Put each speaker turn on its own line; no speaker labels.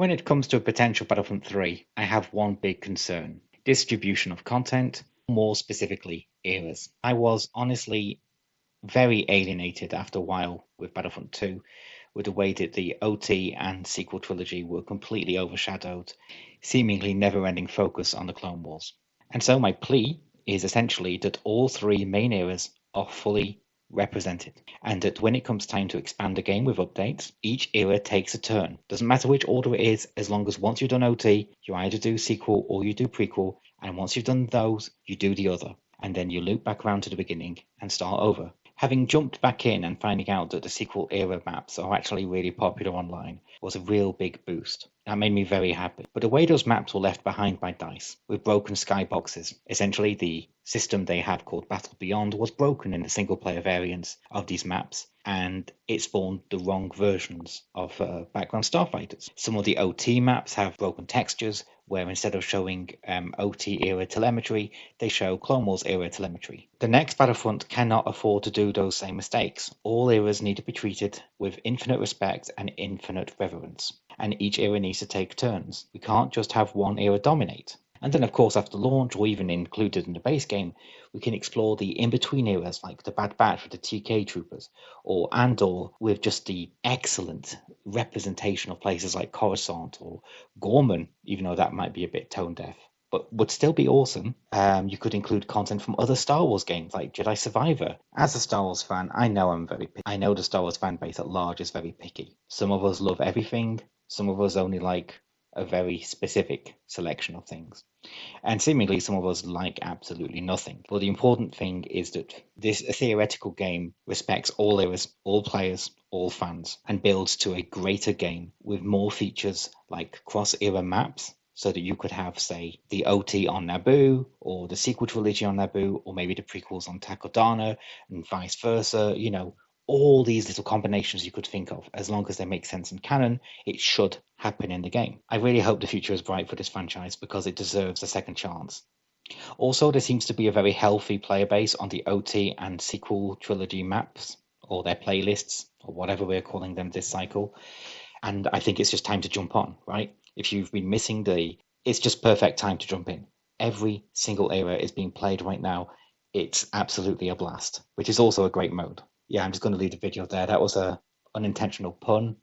When it comes to a potential Battlefront 3, I have one big concern: distribution of content, more specifically, eras. I was honestly very alienated after a while with Battlefront 2, with the way that the OT and sequel trilogy were completely overshadowed, seemingly never ending focus on the Clone Wars. And so my plea is essentially that all three main eras are fully represented, and that when it comes time to expand the game with updates, each era takes a turn. Doesn't matter which order it is, as long as once you've done OT, you either do sequel or you do prequel, and once you've done those, you do the other, and then you loop back around to the beginning and start over. Having jumped back in and finding out that the sequel era maps are actually really popular online was a real big boost. That made me very happy. But the way those maps were left behind by DICE, with broken skyboxes, essentially the system they have called Battle Beyond was broken in the single player variants of these maps, and it spawned the wrong versions of background starfighters. Some of the OT maps have broken textures, where instead of showing OT era telemetry, they show Clone Wars era telemetry. The next Battlefront cannot afford to do those same mistakes. All eras need to be treated with infinite respect and infinite reverence, and each era needs to take turns. We can't just have one era dominate. And then, of course, after launch, or even included in the base game, we can explore the in-between eras like the Bad Batch with the TK troopers, or Andor with just the excellent representation of places like Coruscant or Gorman, even though that might be a bit tone deaf, but would still be awesome. You could include content from other Star Wars games like Jedi Survivor. As a Star Wars fan, I know I'm very picky. I know the Star Wars fan base at large is very picky. Some of us love everything, some of us only like a very specific selection of things. And seemingly some of us like absolutely nothing. But the important thing is that this theoretical game respects all eras, all players, all fans, and builds to a greater game with more features like cross-era maps, so that you could have, say, the OT on Naboo, or the sequel trilogy on Naboo, or maybe the prequels on Takodana, and vice versa. All these little combinations you could think of, as long as they make sense in canon, it should happen in the game. I really hope the future is bright for this franchise because it deserves a second chance. Also, there seems to be a very healthy player base on the OT and sequel trilogy maps, or their playlists, or whatever we're calling them this cycle. And I think it's just time to jump on, right? If you've been missing it's just perfect time to jump in. Every single era is being played right now. It's absolutely a blast, which is also a great mode. Yeah, I'm just going to leave the video there. That was a unintentional pun.